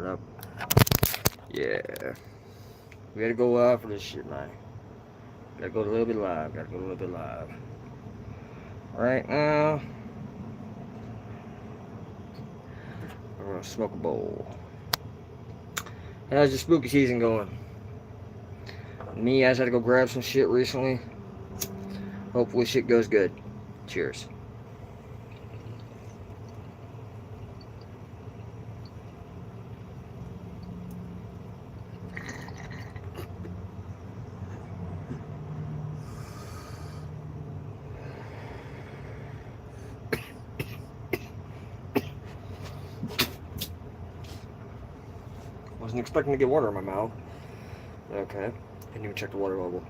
What up? Yeah. We gotta go live for this shit, man. Gotta go a little bit live. Right now, we're gonna smoke a bowl. How's your spooky season going? Me, I just had to go grab some shit recently. Hopefully shit goes good. Cheers. Wasn't expecting to get water in my mouth. Okay. Didn't even check the water level.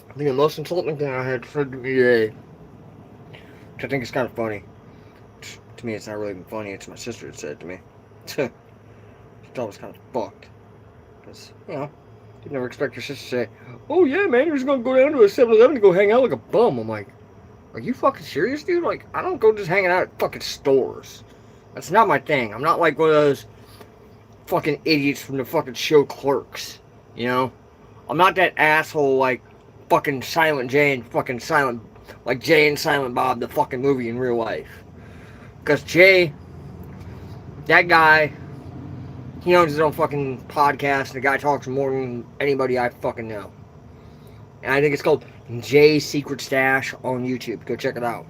I think the most insulting thing I had said to me today, which I think is kind of funny. To me, it's not really even funny. It's my sister that said it to me. She thought it was kind of fucked. Because, you'd never expect your sister to say, "Oh yeah, man, you're just going to go down to a 7-Eleven to go hang out like a bum." I'm like, are you fucking serious, dude? Like, I don't go just hanging out at fucking stores. That's not my thing. I'm not like one of those fucking idiots from the fucking show Clerks. I'm not that asshole like fucking Silent Jay and fucking Silent, like Jay and Silent Bob, the fucking movie in real life. Because Jay, that guy, he owns his own fucking podcast, and the guy talks more than anybody I fucking know. And I think it's called Jay's Secret Stash on YouTube. Go check it out.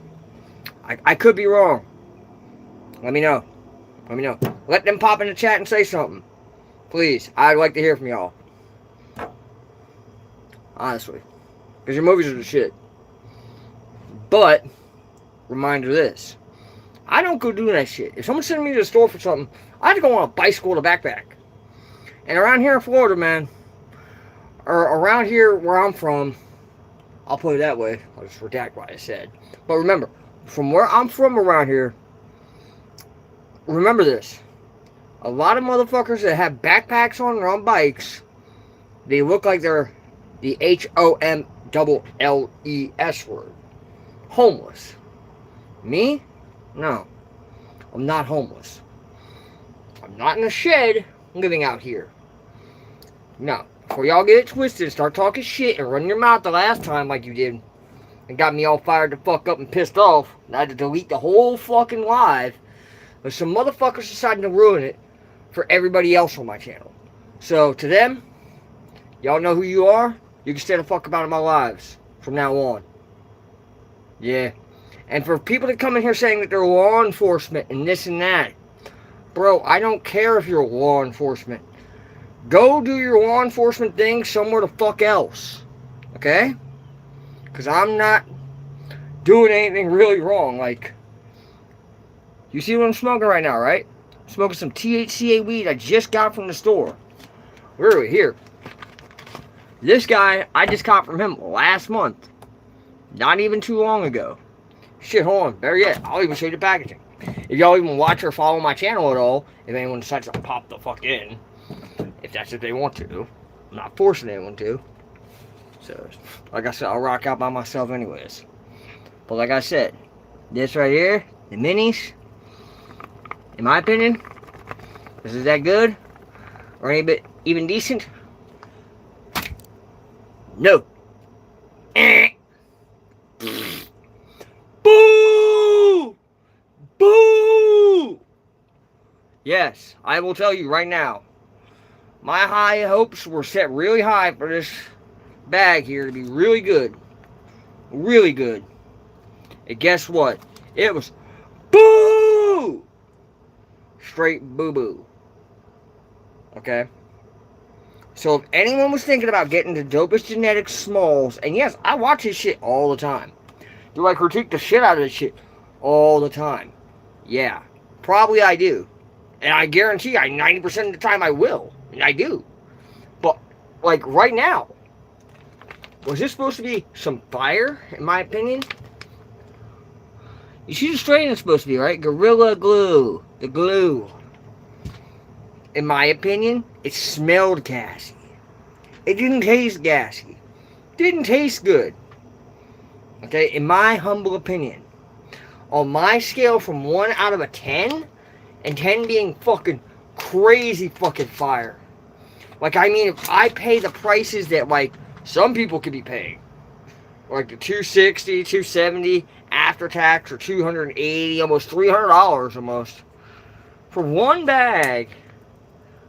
I could be wrong. Let me know. Let them pop in the chat and say something. Please. I'd like to hear from y'all. Honestly. Because your movies are the shit. But, reminder this. I don't go doing that shit. If someone's sending me to the store for something, I have to go on a bicycle to backpack. And around here in Florida, man, or around here where I'm from, I'll put it that way. I'll just redact what I said. But remember, from where I'm from around here, remember this. A lot of motherfuckers that have backpacks on or on bikes, they look like they're the HOMLLES word. Homeless. Me? No. I'm not homeless. I'm not in a shed living out here. No. Before y'all get it twisted and start talking shit and running your mouth the last time like you did and got me all fired the fuck up and pissed off, and I had to delete the whole fucking live, but some motherfuckers decided to ruin it for everybody else on my channel. So, to them, y'all know who you are. You can stay the fuck out of my lives from now on. Yeah. And for people that come in here saying that they're law enforcement and this and that, bro, I don't care if you're law enforcement. Go do your law enforcement thing somewhere the fuck else. Okay? Because I'm not doing anything really wrong. Like, you see what I'm smoking right now, right? I'm smoking some THCA weed I just got from the store. Where are we? Here. This guy, I just got from him last month. Not even too long ago. Shit, hold on. Better yet, I'll even show you the packaging. If y'all even watch or follow my channel at all, if anyone decides to pop the fuck in, if that's if they want to. I'm not forcing anyone to. So, like I said, I'll rock out by myself anyways. But like I said, this right here, the minis, in my opinion, this is that good? Or any bit even decent? No. Boo! Boo! Yes, I will tell you right now. My high hopes were set really high for this bag here to be really good. Really good. And guess what? It was boo! Straight boo-boo. Okay? So if anyone was thinking about getting the dopest genetics Smalls, and yes, I watch his shit all the time. Do I critique the shit out of this shit all the time? Yeah, probably I do. And I guarantee 90% of the time I will. And I do. But, like, right now, was this supposed to be some fire, in my opinion? You see the strain it's supposed to be, right? Gorilla Glue. The glue. In my opinion, it smelled gassy. It didn't taste gassy. Didn't taste good. Okay, in my humble opinion. On my scale from 1 out of a 10, and 10 being fucking crazy fucking fire. Like, I mean, if I pay the prices that, like, some people could be paying, like the 260, 270 after tax, or 280, almost $300 almost, for one bag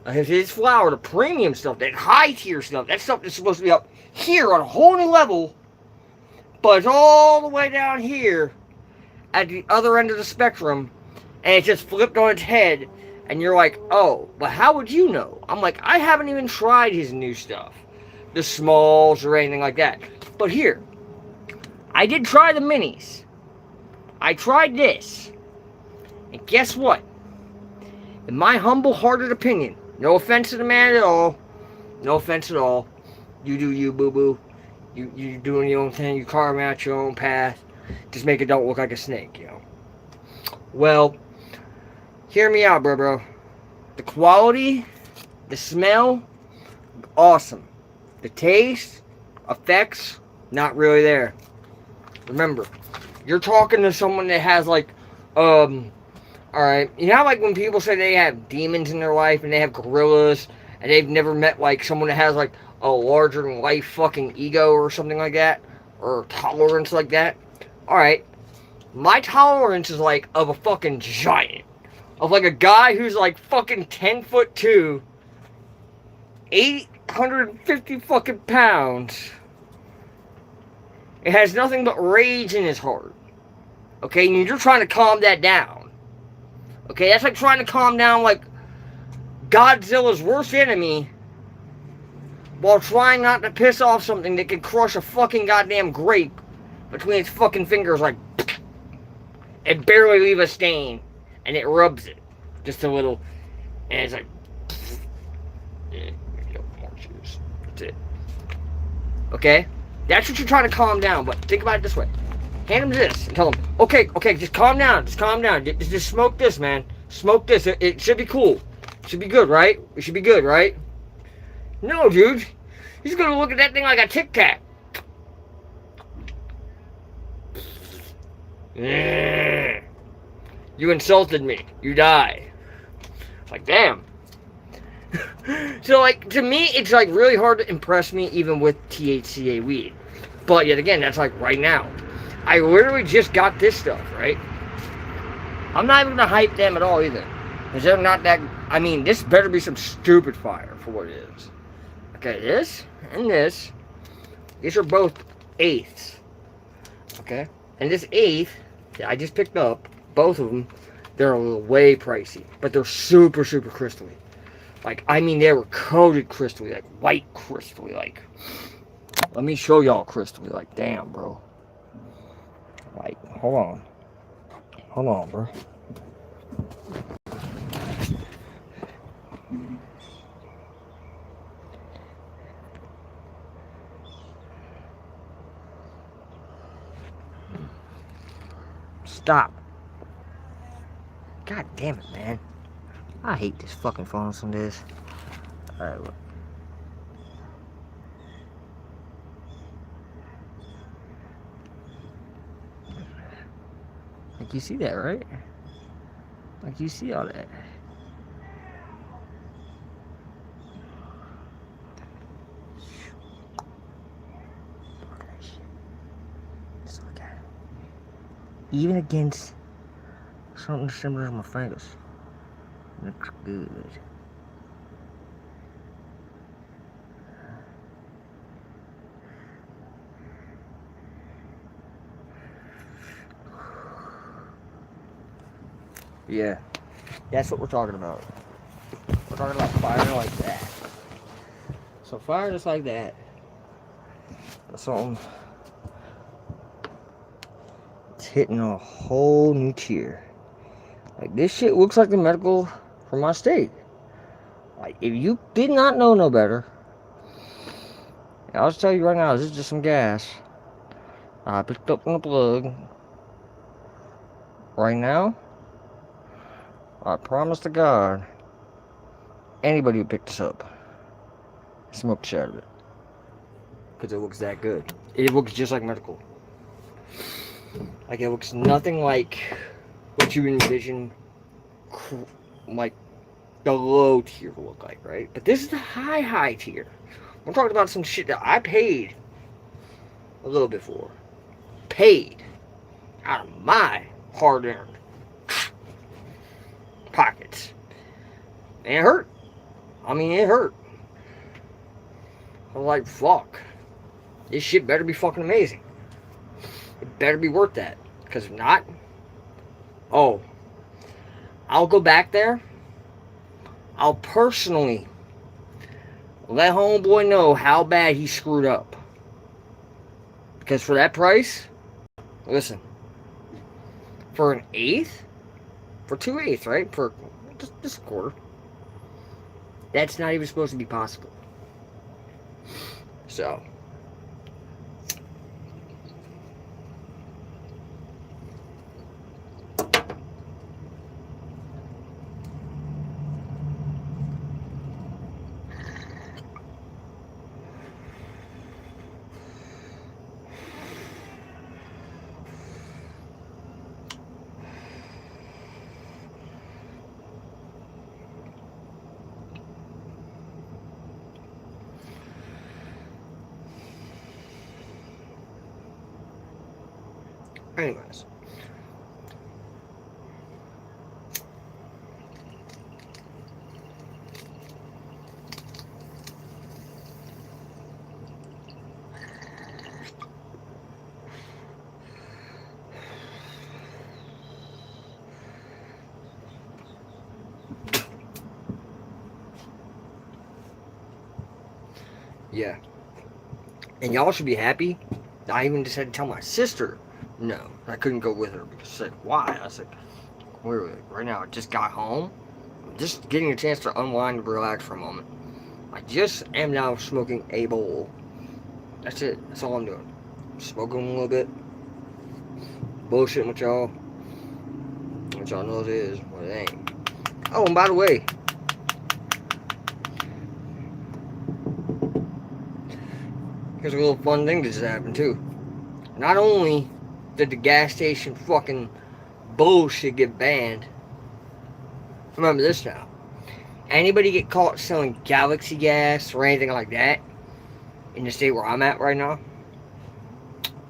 of his flour, the premium stuff, that high tier stuff, that stuff that's supposed to be up here on a whole new level, but it's all the way down here at the other end of the spectrum, and it just flipped on its head, and you're like, oh, but how would you know? I'm like, I haven't even tried his new stuff, the Smalls or anything like that. But here, I did try the minis. I tried this. And guess what? In my humble-hearted opinion, no offense to the man at all, no offense at all, you do you, boo-boo. You doing your own thing, you carve out your own path. Just make it don't look like a snake, you know. Well, hear me out, bro. The quality, the smell, awesome. The taste, effects, not really there. Remember, you're talking to someone that has like, alright, you know how like when people say they have demons in their life and they have gorillas and they've never met like someone that has like a larger than life fucking ego or something like that? Or tolerance like that? Alright, my tolerance is like of a fucking giant. Of like a guy who's like fucking 10'2", 850 fucking pounds. It has nothing but rage in his heart. Okay, and you're trying to calm that down. Okay, that's like trying to calm down like Godzilla's worst enemy while trying not to piss off something that could crush a fucking goddamn grape between its fucking fingers like and barely leave a stain. And it rubs it just a little, and it's like, yeah, more juice. That's it. Okay, that's what you're trying to calm down. But think about it this way: hand him this and tell him, okay, just calm down, just smoke this, man, smoke this. It should be cool, it should be good, right? It should be good, right? No, dude, he's gonna look at that thing like a Tic Tac. Yeah. You insulted me. You die. Like, damn. So, like, to me, it's, like, really hard to impress me even with THCA weed. But, yet again, that's, like, right now. I literally just got this stuff, right? I'm not even gonna hype them at all, either. Because they're not that... I mean, this better be some stupid fire for what it is. Okay, this and this. These are both eighths. Okay? And this eighth that I just picked up, both of them, they're a little way pricey, but they're super, super crystally. Like, I mean, they were coated crystally, like white crystally, like. Let me show y'all crystally, like, damn, bro. Like, hold on, bro. Stop. God damn it, man. I hate this fucking phone from this. Alright, look. Like, you see that, right? Like, you see all that. Just look at it. Even against something similar to my fingers. Looks good. Yeah, that's what we're talking about. We're talking about fire like that. So fire just like that. That's all. It's hitting a whole new tier. Like, this shit looks like the medical from my state. Like, if you did not know no better, I'll just tell you right now, this is just some gas I picked up from the plug. Right now, I promise to God, anybody who picked this up, smoke the shit out of it. Because it looks that good. It looks just like medical. Like, it looks nothing like what you envision, like, the low tier will look like, right? But this is the high tier. I'm talking about some shit that I paid a little bit for. Paid out of my hard-earned pockets. And it hurt. I mean, it hurt. I'm like, fuck. This shit better be fucking amazing. It better be worth that. Because if not, oh, I'll go back there. I'll personally let homeboy know how bad he screwed up. Because for that price, listen, for an eighth, for 2/8, right? For just a quarter. That's not even supposed to be possible. So. Anyways. Yeah. And y'all should be happy. I even just had to tell my sister no. I couldn't go with her because she's like, why? I was like, right now I just got home. I'm just getting a chance to unwind and relax for a moment. I just am now smoking a bowl. That's it. That's all I'm doing. Smoking a little bit. Bullshitting with y'all. What y'all knows is what it ain't. Oh, and by the way, here's a little fun thing that just happened too. Not only did the gas station fucking bullshit get banned, remember this now. Anybody get caught selling Galaxy gas or anything like that in the state where I'm at right now?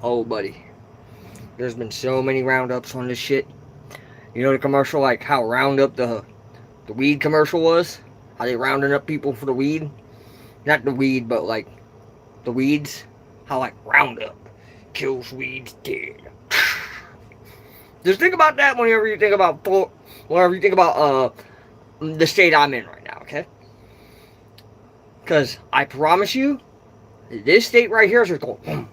Oh, buddy. There's been so many roundups on this shit. You know the commercial, like how Roundup, the weed commercial was? How they rounding up people for the weed? Not the weed, but like the weeds. How like Roundup kills weeds dead. Just think about that whenever you think about the state I'm in right now, okay? Because I promise you, this state right here is just going.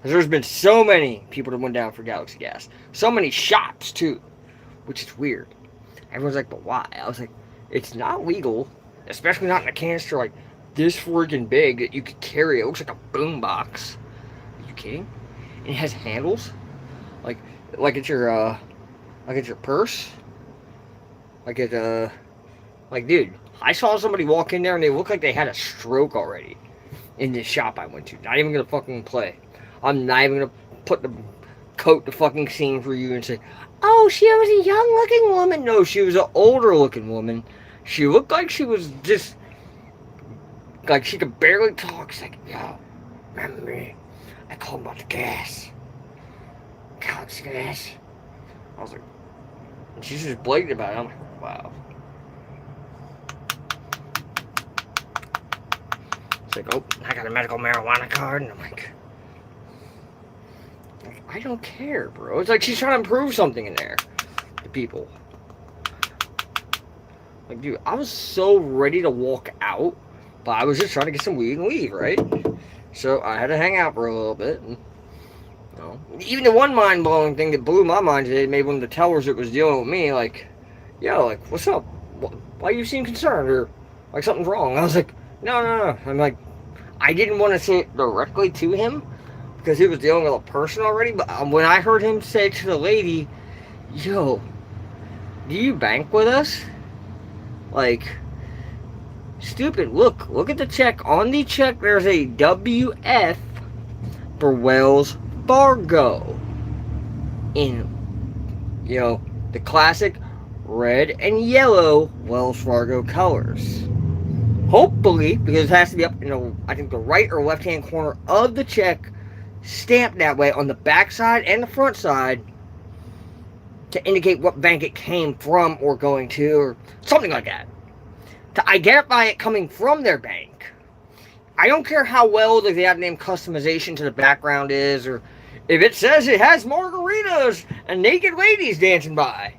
There's been so many people that went down for Galaxy gas, so many shots too, which is weird. Everyone's like, but why? I was like, it's not legal, especially not in a canister like this freaking big that you could carry. It looks like a boombox. Are you kidding? And it has handles, like it's your purse, like dude, I saw somebody walk in there and they looked like they had a stroke already in this shop I went to. Not even gonna fucking play. I'm not even gonna put the fucking scene for you and say, oh, she was a young looking woman. No, she was an older looking woman. She looked like she was just like she could barely talk. She's like, yo, remember me? I called about the gas. Galaxy gas. I was like, and she's just blatant about it. I'm like, wow. It's like, oh, I got a medical marijuana card. And I'm like, I don't care, bro. It's like she's trying to prove something in there to people. Like, dude, I was so ready to walk out, but I was just trying to get some weed and leave, right? So I had to hang out for a little bit. And, you know, even the one mind-blowing thing that blew my mind today, made one of the tellers that was dealing with me, like, yo, like, what's up? Why you seem concerned? Or, like, something's wrong? I was like, no, no, no. I'm like, I didn't want to say it directly to him because he was dealing with a person already, but when I heard him say to the lady, yo, do you bank with us? Like, stupid, look at the check. On the check, there's a WF for Wells Fargo in, you know, the classic red and yellow Wells Fargo colors. Hopefully, because it has to be up in the, I think, the right or left hand corner of the check, stamped that way on the back side and the front side to indicate what bank it came from or going to, or something like that, to identify it coming from their bank. I don't care how well the goddamn customization to the background is, or if it says it has margaritas and naked ladies dancing by,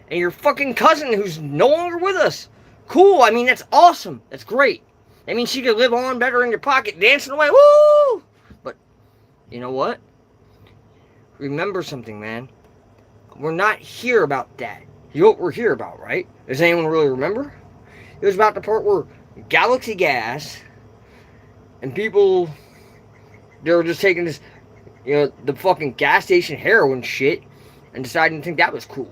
and your fucking cousin who's no longer with us. Cool, I mean, that's awesome. That's great. That means she could live on better in your pocket, dancing away. Woo! But, you know what? Remember something, man. We're not here about that. You know what we're here about, right? Does anyone really remember? It was about the part where Galaxy Gas and people, they were just taking this, you know, the fucking gas station heroin shit and deciding to think that was cool.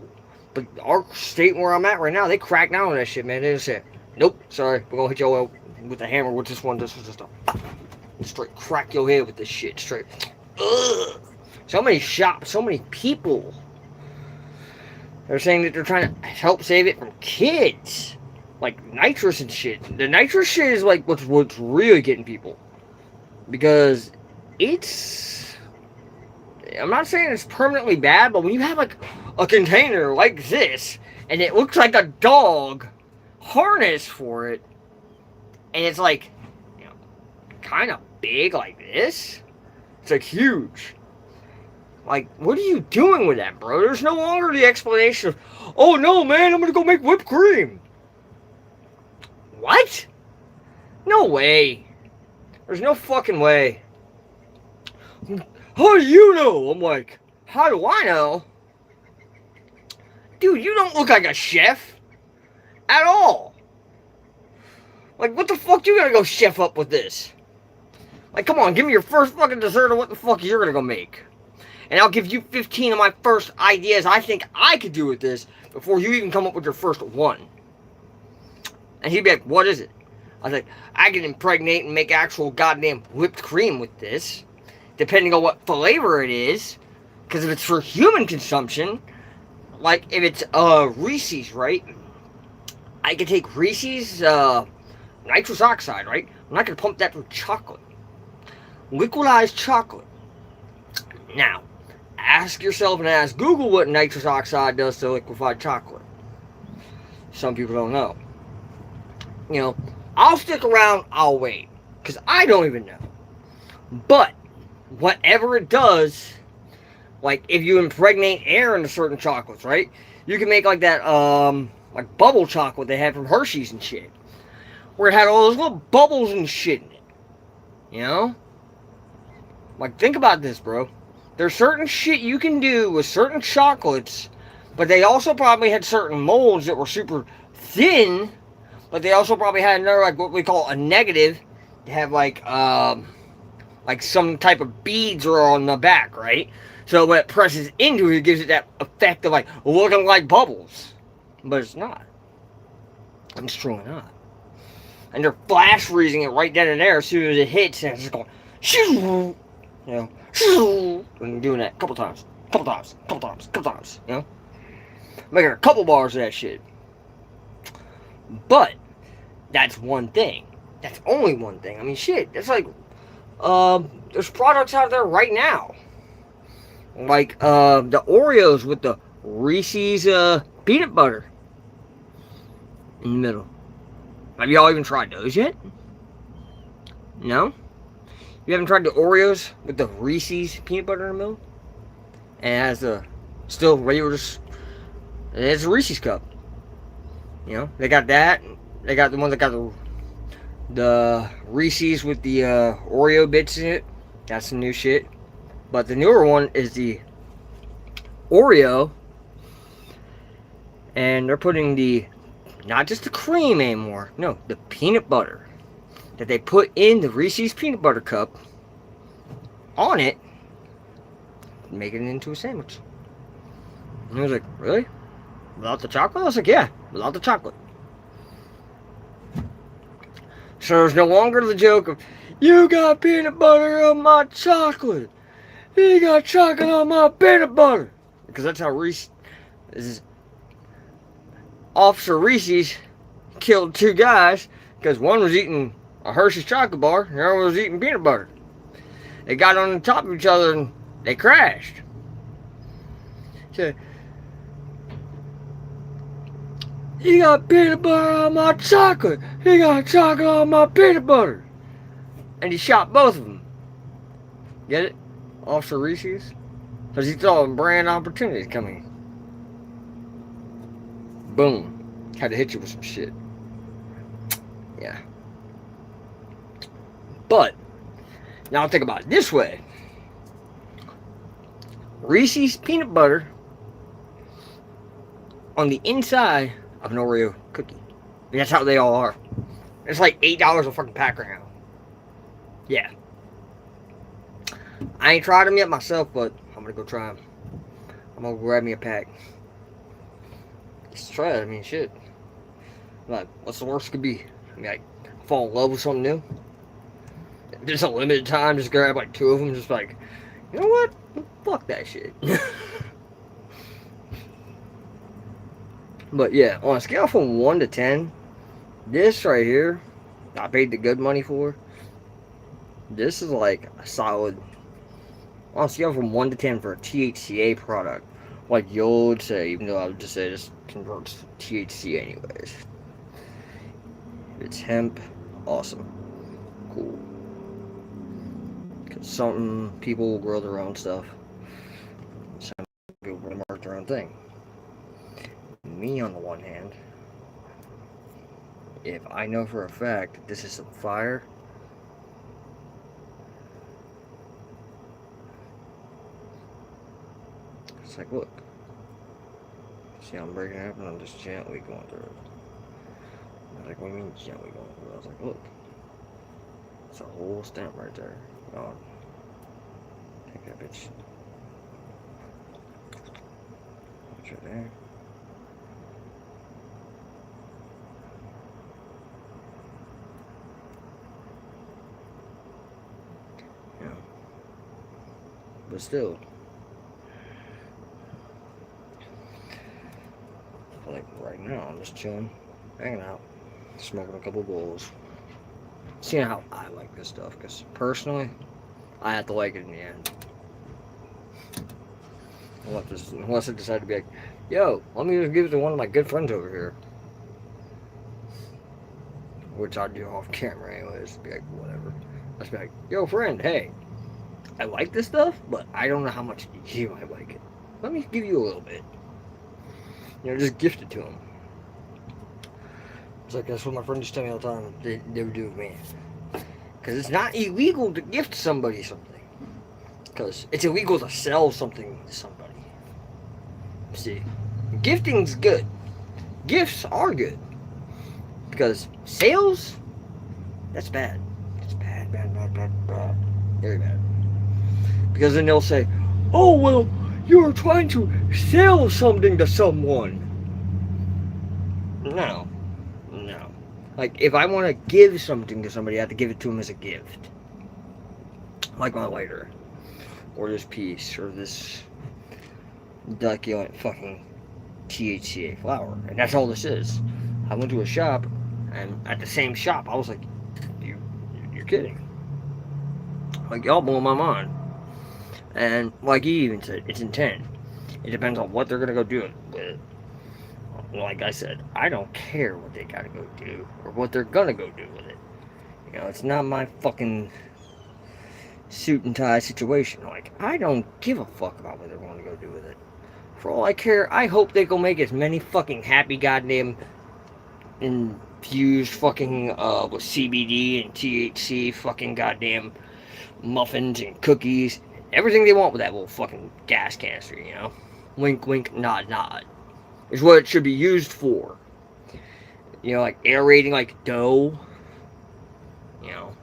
But our state where I'm at right now, they crack down on that shit, man. They just say, nope, sorry, we're gonna hit you with a hammer with this one, this stuff. Straight crack your head with this shit, straight. Ugh. So many shops, so many people. They're saying that they're trying to help save it from kids. Like nitrous and shit. The nitrous shit is like what's really getting people. Because it's, I'm not saying it's permanently bad, but when you have like a container like this, and it looks like a dog harness for it, and it's like, you know, kind of big like this, it's like huge. Like, what are you doing with that, bro? There's no longer the explanation of, oh no, man, I'm gonna go make whipped cream. What? No way. There's no fucking way. How do you know? I'm like, how do I know? Dude, you don't look like a chef. At all. Like, what the fuck you gonna go chef up with this? Like, come on, give me your first fucking dessert of what the fuck you're gonna go make. And I'll give you 15 of my first ideas I think I could do with this before you even come up with your first one. And he'd be like, what is it? I was like, I can impregnate and make actual goddamn whipped cream with this. Depending on what flavor it is. Because if it's for human consumption, like if it's Reese's, right? I could take Reese's nitrous oxide, right? I'm not going to pump that through chocolate. Liquidized chocolate. Now, ask yourself and ask Google what nitrous oxide does to liquefied chocolate. Some people don't know. You know, I'll stick around, I'll wait. Because I don't even know. But, whatever it does, like if you impregnate air into certain chocolates, right? You can make like that, like bubble chocolate they had from Hershey's and shit. Where it had all those little bubbles and shit in it. You know? Like, think about this, bro. There's certain shit you can do with certain chocolates, but they also probably had certain molds that were super thin, but they also probably had another, like, what we call a negative, to have, like some type of beads or on the back, right? So when it presses into it, it gives it that effect of, like, looking like bubbles. But it's not. It's truly not. And they're flash freezing it right then and there as soon as it hits, and it's just going, shoo, you know, shoo, and doing that a couple times, you know, making a couple bars of that shit. But that's one thing. That's only one thing. I mean, shit. That's like, there's products out there right now, like the Oreos with the Reese's peanut butter in the middle. Have y'all even tried those yet? No? You haven't tried the Oreos with the Reese's peanut butter in the middle? And it has the still regular, it's a Reese's cup. You know, they got that. They got the one that got the Reese's with the Oreo bits in it. That's some new shit. But the newer one is the Oreo, and they're putting the not just the cream anymore. No, the peanut butter that they put in the Reese's peanut butter cup on it, making it into a sandwich. And I was like, really? Without the chocolate? I was like, yeah, without the chocolate. So there's no longer the joke of, you got peanut butter on my chocolate. You got chocolate on my peanut butter. Because that's how Officer Reese's killed two guys because one was eating a Hershey's chocolate bar and the other one was eating peanut butter. They got on the top of each other and they crashed. So, you got peanut butter on my chocolate. You got chocolate on my peanut butter. And he shot both of them. Get it? Officer Reese's? Because he saw brand opportunities coming. Boom. Had to hit you with some shit. Yeah. But, now think about it this way. Reese's peanut butter on the inside of an Oreo cookie. And that's how they all are. It's like $8 a fucking pack right now. Yeah. I ain't tried them yet myself, but I'm gonna go try them. I'm gonna grab me a pack. Let's try it. I mean, shit. Like, what's the worst it could be? I mean, like, fall in love with something new? Just a limited time, just grab like 2 of them, just like, you know what? Fuck that shit. But yeah, on a scale from 1 to 10, this right here, I paid the good money for. This is like a solid, on a scale from 1 to 10 for a THCA product. Like you would say, even though I would just say this converts to THC anyways. It's hemp, awesome. Cool. Because some people grow their own stuff. Some people mark their own thing. Me, on the one hand, if I know for a fact that this is some fire, it's like, look, see how I'm breaking it up and I'm just gently going through it. I was like, what do you mean gently going through it? I was like, look, it's a whole stamp right there. Oh, take that bitch. Put it there. But still, like right now, I'm just chilling, hanging out, smoking a couple bowls, seeing how I like this stuff. Because personally, I have to like it in the end. Unless I decide to be like, yo, let me just give it to one of my good friends over here. Which I do off camera anyways. Be like, whatever. Let's be like, yo, friend, hey, I like this stuff, but I don't know how much you might like it. Let me give you a little bit. You know, just gift it to them. It's like, that's what my friends just tell me all the time. They would do with me. Because it's not illegal to gift somebody something. Because it's illegal to sell something to somebody. See, gifting's good. Gifts are good. Because sales, that's bad. It's bad, bad, bad, bad, bad. Very bad. Because then they'll say, oh, well, you're trying to sell something to someone. No. No. Like, if I want to give something to somebody, I have to give it to them as a gift. Like my lighter. Or this piece. Or this succulent fucking THCA flower. And that's all this is. I went to a shop, and at the same shop, I was like, you're kidding. Like, y'all blow my mind. And like you even said, it's intent. It depends on what they're gonna go do with it. Like I said, I don't care what they gotta go do or what they're gonna go do with it. You know, it's not my fucking suit and tie situation. Like, I don't give a fuck about what they're gonna go do with it. For all I care, I hope they go make as many fucking happy goddamn infused fucking with CBD and THC, fucking goddamn muffins and cookies, everything they want with that little fucking gas canister, you know? Wink, wink, nod, nod. Is what it should be used for. You know, like aerating like dough, you know,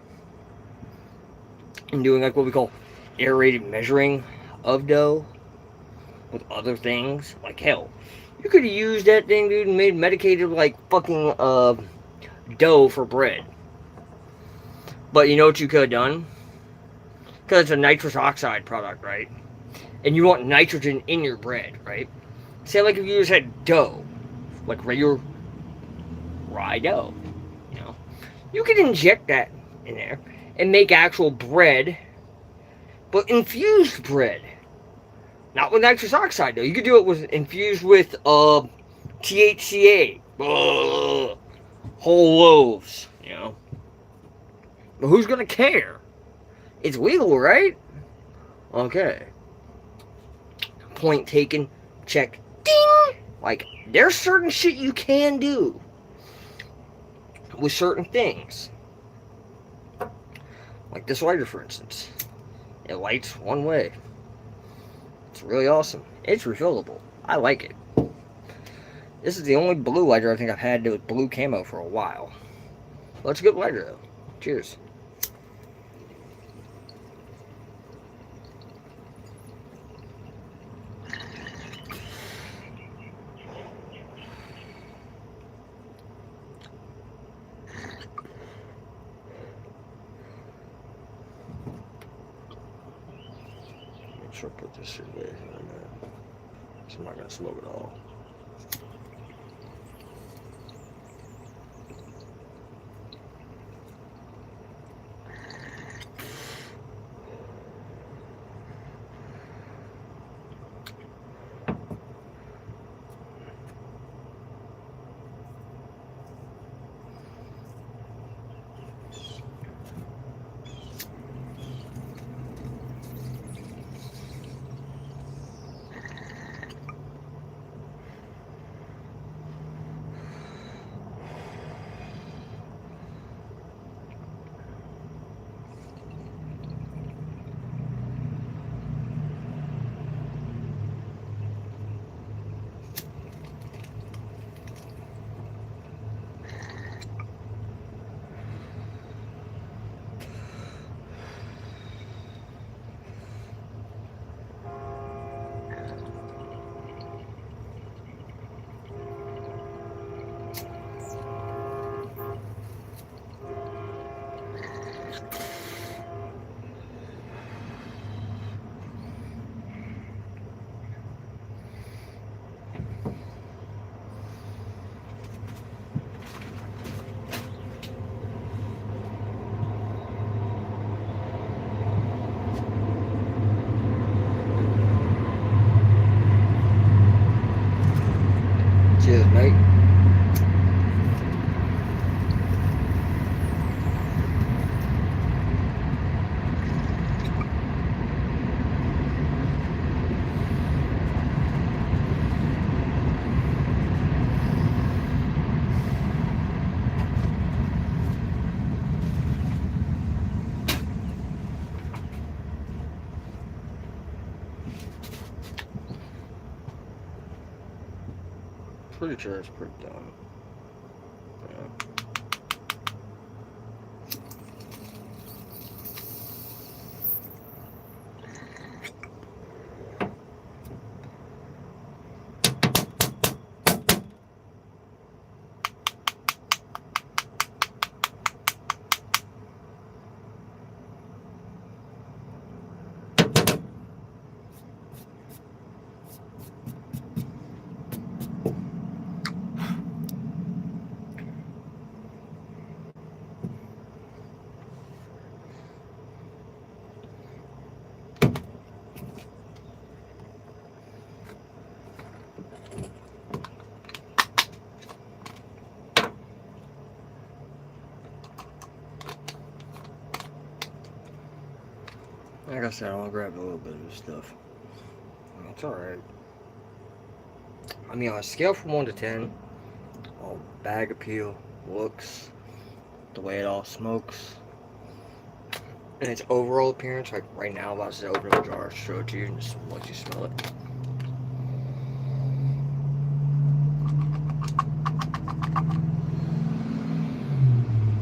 and doing like what we call aerated measuring of dough with other things. Like hell, you could have used that thing, dude, and made medicated like fucking dough for bread. But you know what you could have done? Because it's a nitrous oxide product, right? And you want nitrogen in your bread, right? Say like if you just had dough, like regular rye dough, you know, you could inject that in there and make actual bread, but infused bread. Not with nitrous oxide though. You could do it with infused with THCA. Whole loaves, you know. But who's gonna care? It's legal, right? Okay. Point taken. Check. Ding! Like, there's certain shit you can do with certain things. Like this lighter, for instance. It lights one way. It's really awesome. It's refillable. I like it. This is the only blue lighter I think I've had with blue camo for a while. Well, it's a good lighter, though. Cheers. Make sure I put this shit away in a minute. So I'm not going to smoke it all. Cheers, mate. Pretty sure it's pretty done. Yeah. Like I said, I want to grab a little bit of this stuff. It's alright. I mean, on a scale from 1 to 10, all bag appeal, looks, the way it all smokes, and its overall appearance. Like right now, I'm about to open the jar, show it to you, and just let you smell it.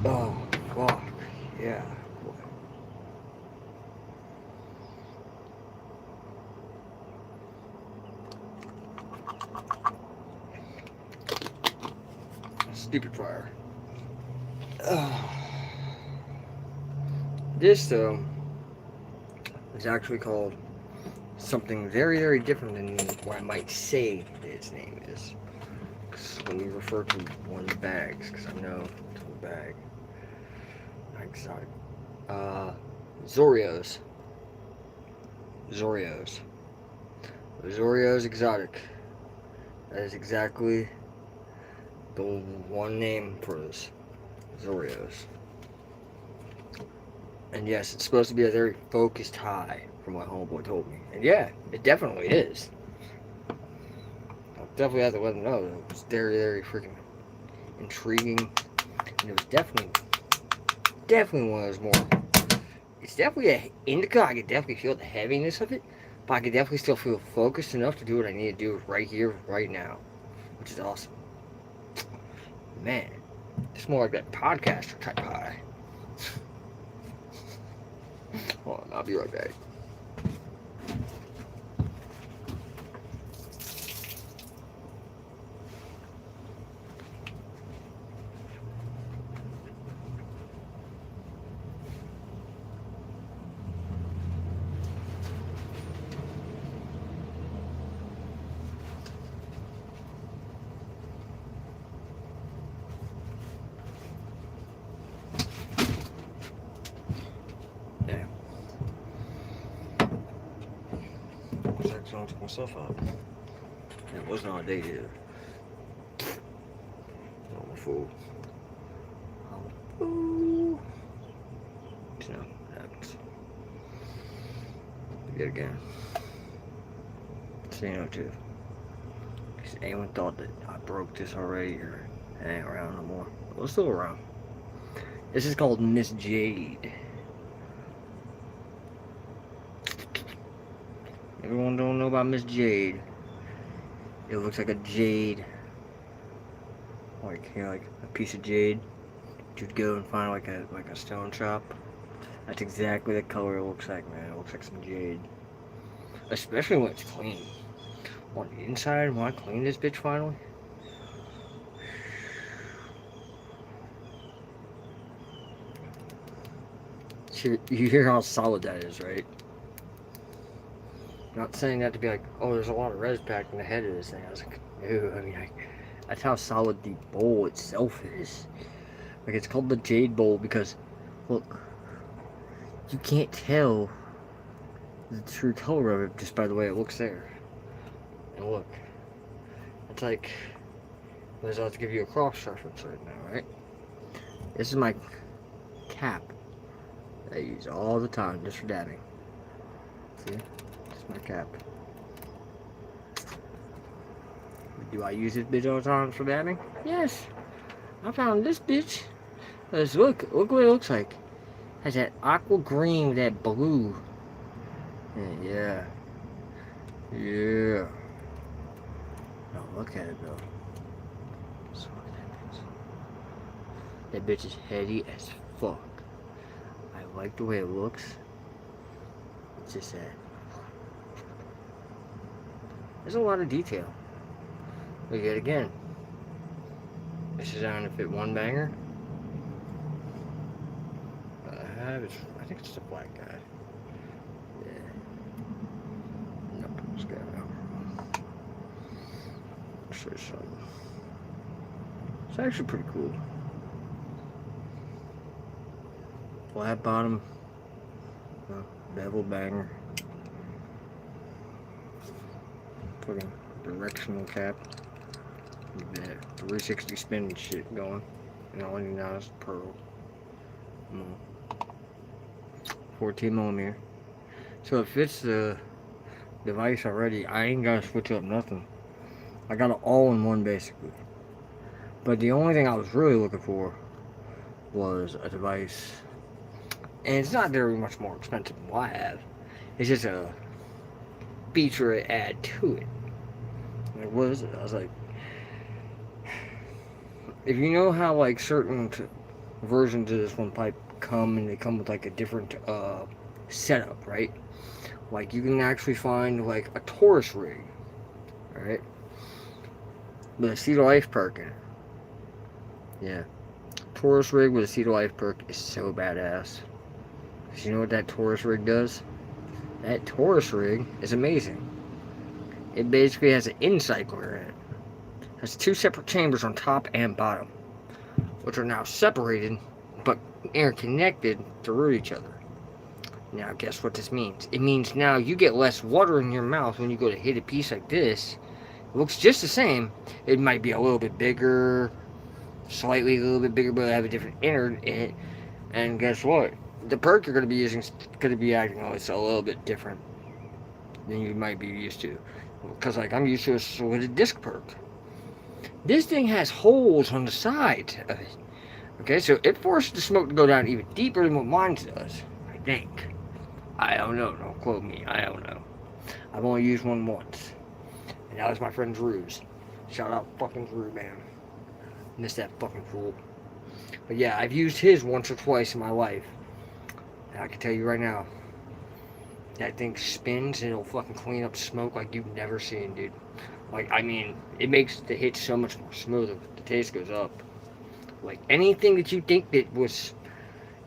Oh, fuck, yeah. Stupid fire. This, though, is actually called something very, very different than what I might say its name is. When we refer to one of the bags, because I know it's a bag. Exotic. Zoreos. Zoreos. Zoreos exotic. That is exactly the one name for this. Zoreos. And yes, it's supposed to be a very focused high, from what homeboy told me. And yeah, it definitely is. I'll definitely have to let him know that it was very, very freaking intriguing. And it was definitely one of those more. It's definitely an indica. I could definitely feel the heaviness of it, but I could definitely still feel focused enough to do what I need to do right here, right now, which is awesome. Man, it's more like that podcaster type high. Hold on, I'll be right back. Yeah. I was actually going to myself up. It wasn't on a date either. I'm a fool. I'm a fool. You know, it happens. Yet again. So you know, too. Because anyone thought that I broke this already or it ain't around no more. Well, it's still around. This is called Miss Jade. Everyone don't know about Miss Jade. It looks like a jade. Like, you know, like a piece of jade. You'd go and find like a stone shop. That's exactly the color it looks like, man. It looks like some jade. Especially when it's clean. On the inside, when I clean this bitch finally. You hear how solid that is, right? I'm not saying that to be like, oh, there's a lot of res packed in the head of this thing. I was like, no, I mean, that's how solid the bowl itself is. Like, it's called the Jade Bowl because, look, you can't tell the true color of it just by the way it looks there. And look, it's like, I was about to give you a cross reference right now, right? This is my cap that I use all the time just for dabbing. See? This is my cap. Do I use this bitch all the time for dabbing? Yes. I found this bitch. Look what it looks like. It has that aqua green with that blue. Yeah. Yeah. Now look at it though. So look at that bitch. That bitch is heady as fuck. I like the way it looks. It's just that there's a lot of detail. But yet again, this is designed to fit one banger. I think it's the black guy. Yeah. Nope, it's got out. I'll show you something. It's actually pretty cool. Flat bottom, bevel banger. Fucking directional cap. That 360 spin shit going. And all you need now is pearl. 14 millimeter. So it fits the device already. I ain't gotta switch up nothing. I got it all in one basically. But the only thing I was really looking for was a device, and it's not very much more expensive than what I have. It's just a feature to add to it. Like, what is it? I was like, if you know how like certain versions of this one pipe come and they come with like a different setup, right? Like you can actually find like a Taurus rig, right? With a Cedar Life perk in it. Yeah. Taurus rig with a Cedar Life perk is so badass. Cause you know what that Taurus rig does? That Taurus rig is amazing. It basically has an in-cycler in it. It has two separate chambers on top and bottom, which are now separated but interconnected through each other. Now, guess what this means? It means now you get less water in your mouth when you go to hit a piece like this. It looks just the same. It might be a little bit bigger, slightly a little bit bigger, but have a different innard in it. And guess what? The perk you're going to be using is going to be acting like it's a little bit different than you might be used to. Because, like, I'm used to a with a disc perk. This thing has holes on the side of it. Okay, so it forces the smoke to go down even deeper than what mine does, I think. I don't know. Don't quote me. I don't know. I've only used one once. And that was my friend Drew's. Shout out fucking Drew, man. Miss that fucking fool. But yeah, I've used his once or twice in my life. And I can tell you right now, that thing spins and it'll fucking clean up smoke like you've never seen, dude. Like, I mean, it makes the hit so much more smoother. The taste goes up. Like, anything that you think that was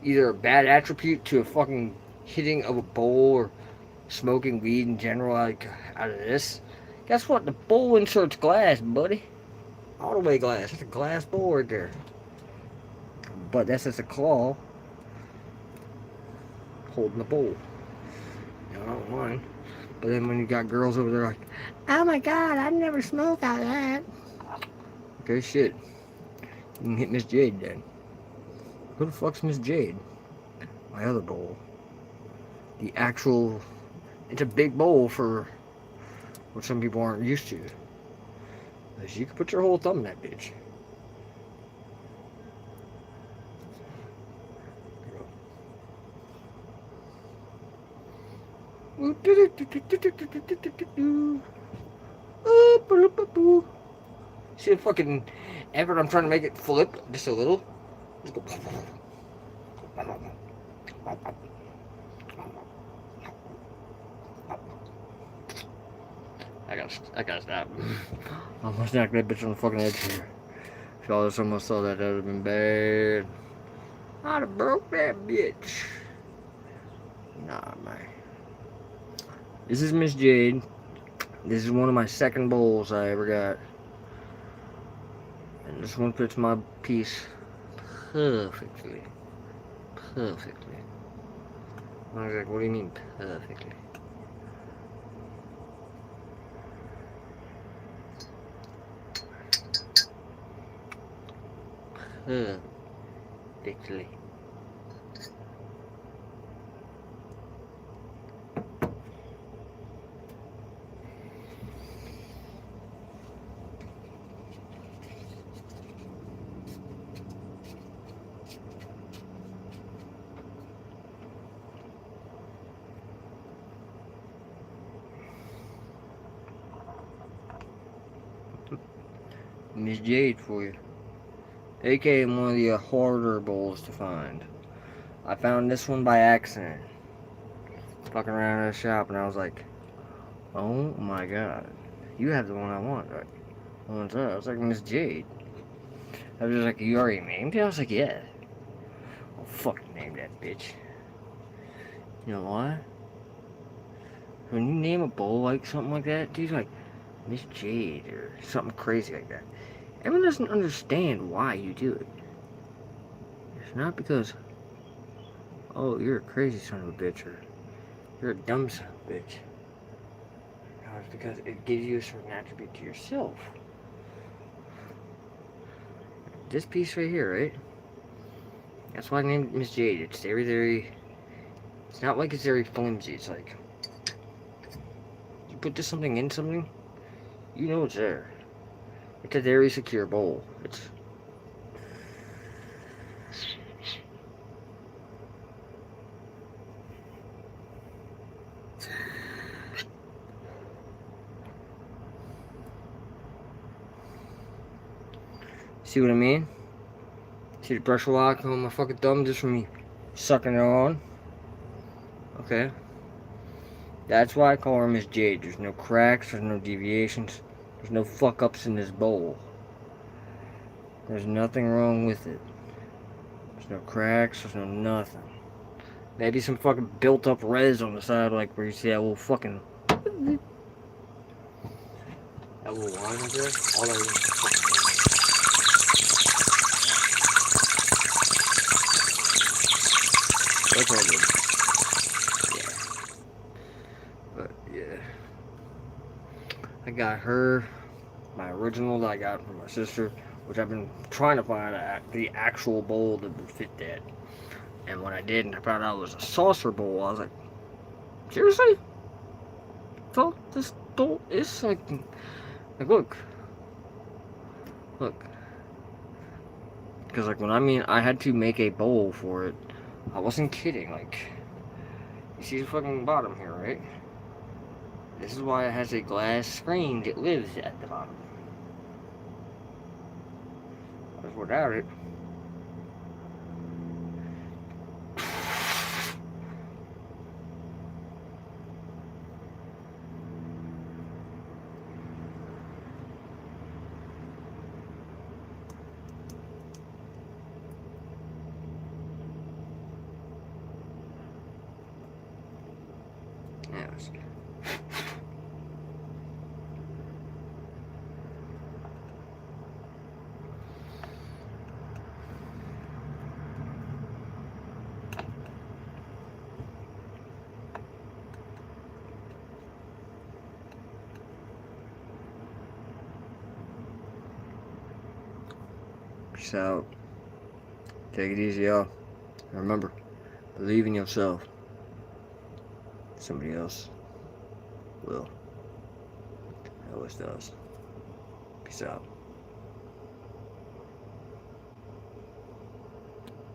either a bad attribute to a fucking hitting of a bowl or smoking weed in general like out of this, guess what? The bowl inserts glass, buddy. All the way glass. That's a glass bowl right there. But that's just a claw holding the bowl. You know, I don't mind. But then when you got girls over there like, oh my god, I never smoke out of that. Okay, shit. You can hit Miss Jade then. Who the fuck's Miss Jade? My other bowl. The actual... It's a big bowl for what some people aren't used to. Because you can put your whole thumb in that bitch. See the fucking effort I'm trying to make it flip just a little? Just go. I gotta stop. I almost knocked that bitch on the fucking edge here. If y'all just almost saw that, that would have been bad. I'd have broke that bitch. Nah, man. This is Miss Jade. This is one of my second bowls I ever got. And this one fits my piece perfectly. Perfectly. I was like, what do you mean perfectly? Perfectly. Miss Jade for you. AKA one of the harder bowls to find. I found this one by accident. Fucking around at a shop and I was like, oh my god. You have the one I want, right? What's that? I was like, Miss Jade. I was just like, you already named it? I was like, yeah. I'll fucking name that bitch. You know why? When you name a bowl like something like that, dude's like, Miss Jade or something crazy like that. Everyone doesn't understand why you do it. It's not because, oh, you're a crazy son of a bitch or you're a dumb son of a bitch. No, it's because it gives you a certain attribute to yourself. This piece right here, right? That's why I named it Miss Jade. It's very, it's not like it's very flimsy. It's like, you put something in something, you know it's there. It's a very secure bowl. It's See what I mean? See the pressure lock on my fucking thumb just from me sucking it on? Okay. That's why I call her Miss Jade. There's no cracks, there's no deviations, there's no fuck ups in this bowl. There's nothing wrong with it. There's no cracks, there's no nothing. Maybe some fucking built up res on the side, like where you see that little fucking. That little line right there? All that is. That's all good. But yeah, I got her my original that I got from my sister, which I've been trying to find the actual bowl that would fit that. And when I did, and I found out it was a saucer bowl, I was like, seriously? So this bowl is like look, because like when I had to make a bowl for it, I wasn't kidding. Like, you see the fucking bottom here, right? This is why it has a glass screen that lives at the bottom. Because without it, yes. Peace out. Take it easy, y'all. And remember, believe in yourself. Somebody else will. It always does. Peace out.